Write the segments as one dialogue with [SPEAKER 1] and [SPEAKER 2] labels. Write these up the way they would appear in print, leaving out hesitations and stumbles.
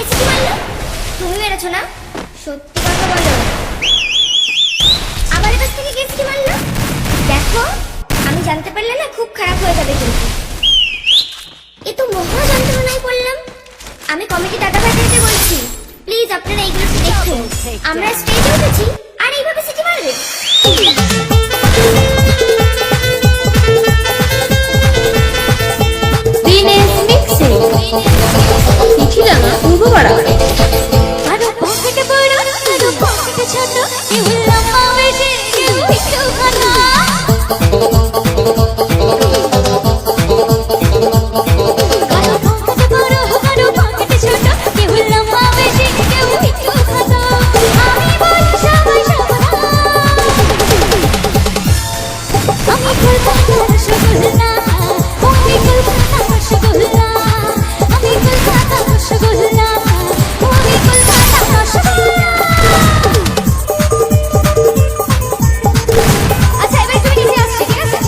[SPEAKER 1] City মারলো? তুমি মেরেছো না? সত্যি কথা বলো। আমার কাছ থেকে কে সিটি মারলো? দেখো, আমি জানতে পারলে না খুব খারাপ হয়ে যাবে কিন্তু। এ তো মহা যন্ত্রণায় পড়লাম। আমি কমিটি দাদা ভাইদেরকে বলছি, প্লিজ আপনারা এইগুলো একটু দেখুন। আমরা স্টেজে উঠেছি আর এইভাবে সিটি মারবে?
[SPEAKER 2] দিনেশ মিক্সিং লিখিলা না পূর্ব পাড়া।
[SPEAKER 3] আরো পকেটে বড় আরো পকেটে ছোট কেউ লম্বা বেশি কেউ একটু ঘন। আরো পকেটে বড় আরো পকেটে ছোট কেউ লম্বা বেশি কেউ একটু ঘন। আমি বলি সবাই সমান। আমি কলকাতার রসগোল্লা, আমি কলকাতার রসগোল্লা, আমি কলকাতার রসগোল্লা, আমি কলকাতার রসগোল্লা। আচ্ছা এবার তুমি নিচে আসছি, ঠিক আছে?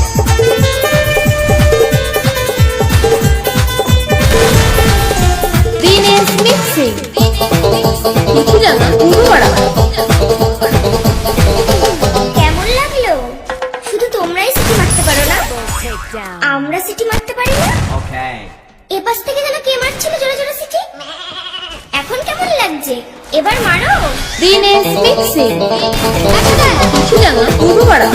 [SPEAKER 2] দিনেশ মিক্সিং লিখিলা না পূর্ব পাড়া।
[SPEAKER 1] কেমন লাগলো? শুধু তোমরাই সিটি মারতে পারো না, আমরা সিটি মারতে পারি না। এপাশ থেকে যেন কে মারছিল জোরে জোরে সিটি। এখন কেমন লাগছে? এবার মারো।
[SPEAKER 2] দিনেশ মিক্সিং লিখিলা না পূর্ব পাড়া।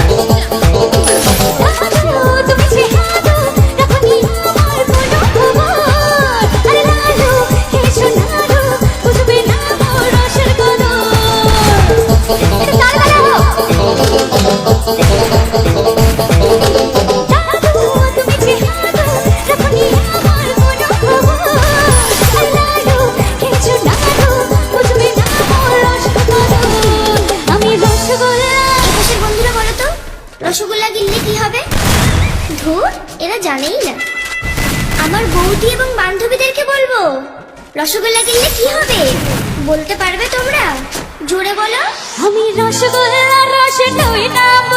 [SPEAKER 3] তুমি যে হাতো রাখনি আমার কোনো খবর। আরে লালু হে সোনারু বুঝবে না মোর রসের কদর। এটা তাল বাজাও। দাদু তুমি যে হাতো রাখনি আমার কোনো খবর। আরে লালু হে সোনারু বুঝবে না মোর রসের কদর। আমি রসগোল্লা।
[SPEAKER 1] এপাশের বন্ধুরা বলো তো, রসগোল্লা গিললে কি হবে? ধুর, এরা জানেই না। আমার বৌদি এবং বান্ধবীদেরকে বলবো, রসগোল্লা গিললে কি হবে? বলতে পারবে তোমরা? জোরে বলো।
[SPEAKER 3] আমি রসগোল্লা রসে টই নাম।